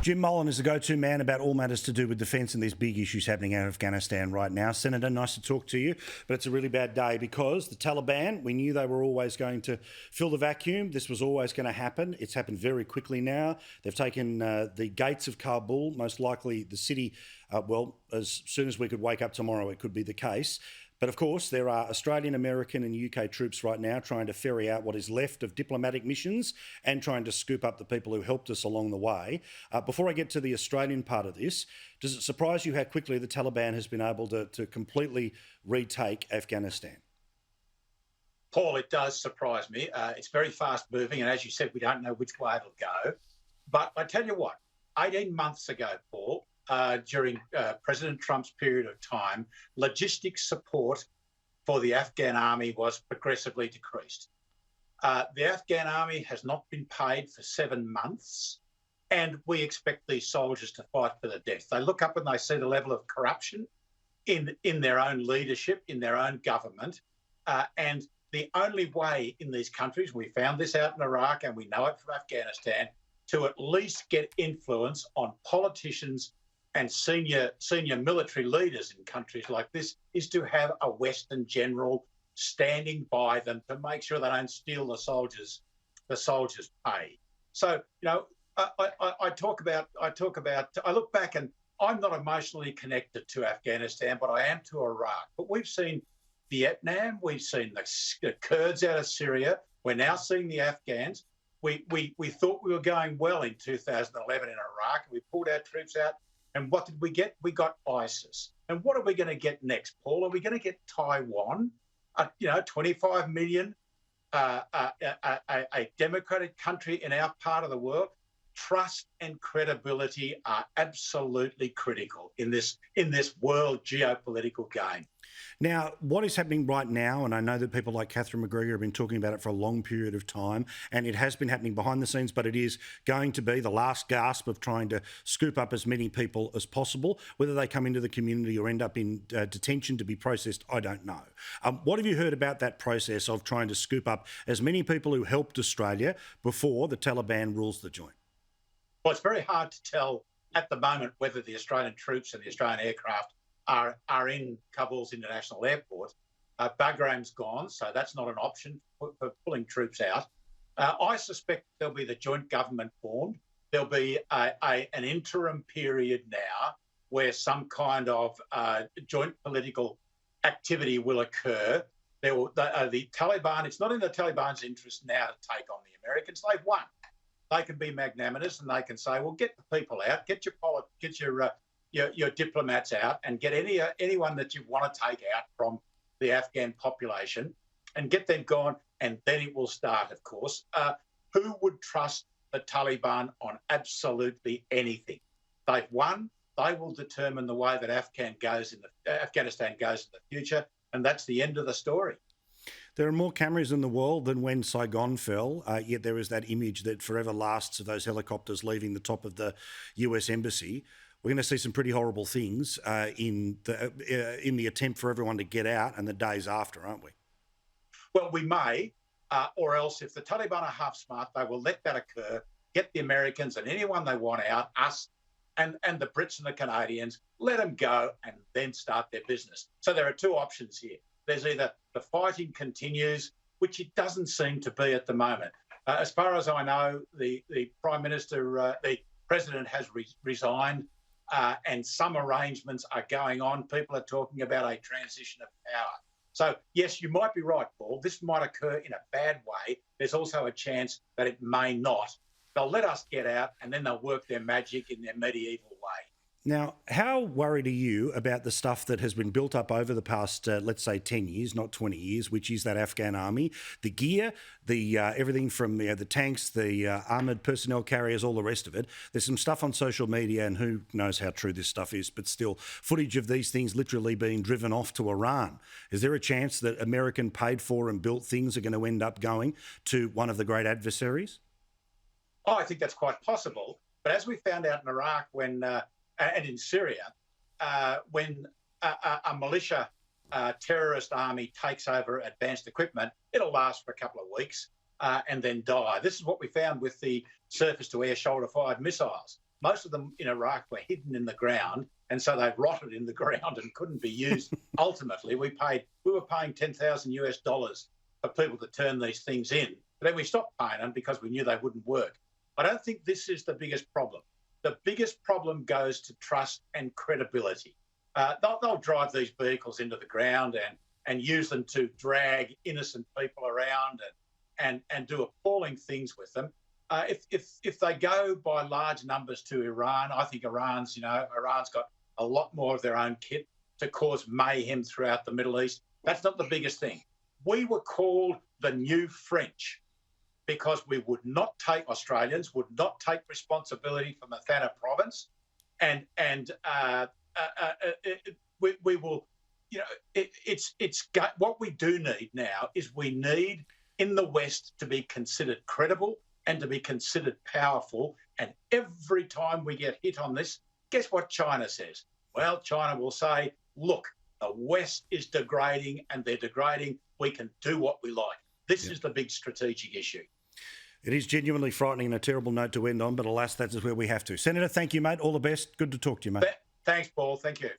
Jim Molan is the go-to man about all matters to do with defence and these big issues happening out of Afghanistan right now. Senator, nice to talk to you, but it's a really bad day because the Taliban, we knew they were always going to fill the vacuum. This was always going to happen. It's happened very quickly now. They've taken the gates of Kabul, most likely the city, as soon as we could wake up tomorrow, it could be the case. But of course, there are Australian, American and UK troops right now trying to ferry out what is left of diplomatic missions and trying to scoop up the people who helped us along the way. Before I get to the Australian part of this, does it surprise you how quickly the Taliban has been able to completely retake Afghanistan? Paul, it does surprise me. It's very fast moving, and as you said, we don't know which way it'll go. But I tell you what, 18 months ago, Paul, during President Trump's period of time, logistics support for the Afghan army was progressively decreased. The Afghan army has not been paid for 7 months, and we expect these soldiers to fight for the death. They look up and they see the level of corruption in their own leadership, in their own government, and the only way in these countries, we found this out in Iraq and we know it from Afghanistan, to at least get influence on politicians and senior military leaders in countries like this is to have a Western general standing by them to make sure they don't steal the soldiers' pay. So, you know, I look back and I'm not emotionally connected to Afghanistan, but I am to Iraq. But we've seen Vietnam, we've seen the Kurds out of Syria, we're now seeing the Afghans. We thought we were going well in 2011 in Iraq. We pulled our troops out. And what did we get? We got ISIS. And what are we going to get next, Paul? Are we going to get Taiwan? 25 million, a democratic country in our part of the world. Trust and credibility are absolutely critical in this world geopolitical game. Now, what is happening right now, and I know that people like Catherine McGregor have been talking about it for a long period of time, and it has been happening behind the scenes, but it is going to be the last gasp of trying to scoop up as many people as possible. Whether they come into the community or end up in detention to be processed, I don't know. What have you heard about that process of trying to scoop up as many people who helped Australia before the Taliban rules the joint? Well, it's very hard to tell at the moment whether the Australian troops and the Australian aircraft are in Kabul's international airport. Bagram's gone, so that's not an option for pulling troops out. I suspect there'll be the joint government formed. There'll be an interim period now where some kind of joint political activity will occur. The Taliban, it's not in the Taliban's interest now to take on the Americans. They've won. They can be magnanimous and they can say, well, get the people out, get your diplomats out and get anyone that you want to take out from the Afghan population and get them gone, and then it will start, of course. Who would trust the Taliban on absolutely anything? They've won. They will determine the way that Afghanistan goes in the future, and that's the end of the story. There are more cameras in the world than when Saigon fell, yet there is that image that forever lasts of those helicopters leaving the top of the US embassy. We're going to see some pretty horrible things in the attempt for everyone to get out and the days after, aren't we? Well, we may, or else if the Taliban are half smart, they will let that occur, get the Americans and anyone they want out, us and the Brits and the Canadians, let them go and then start their business. So there are two options here. There's either the fighting continues, which it doesn't seem to be at the moment. As far as I know, the Prime Minister, the President has resigned. And some arrangements are going on. People are talking about a transition of power. So, yes, you might be right, Paul. This might occur in a bad way. There's also a chance that it may not. They'll let us get out and then they'll work their magic in their medieval way. Now, how worried are you about the stuff that has been built up over the past, let's say, 10 years, not 20 years, which is that Afghan army, the gear, the everything from the tanks, the armoured personnel carriers, all the rest of it. There's some stuff on social media, and who knows how true this stuff is, but still footage of these things literally being driven off to Iran. Is there a chance that American paid for and built things are going to end up going to one of the great adversaries? Oh, I think that's quite possible. But as we found out in Iraq and in Syria, when a militia terrorist army takes over advanced equipment, it'll last for a couple of weeks and then die. This is what we found with the surface-to-air shoulder-fired missiles. Most of them in Iraq were hidden in the ground, and so they rotted in the ground and couldn't be used. Ultimately, we were paying $10,000 for people to turn these things in. But then we stopped paying them because we knew they wouldn't work. I don't think this is the biggest problem. The biggest problem goes to trust and credibility. They'll drive these vehicles into the ground and use them to drag innocent people around and do appalling things with them. If they go by large numbers to Iran, I think Iran's got a lot more of their own kit to cause mayhem throughout the Middle East. That's not the biggest thing. We were called the new French because Australians would not take responsibility for Mathana province, and we will, what we do need now is we need in the West to be considered credible and to be considered powerful. And every time we get hit on this, guess what China says? Well, China will say, look, the West is degrading and they're degrading. We can do what we like. This is the big strategic issue. It is genuinely frightening and a terrible note to end on, but alas, that is where we have to. Senator, thank you, mate. All the best. Good to talk to you, mate. Thanks, Paul. Thank you.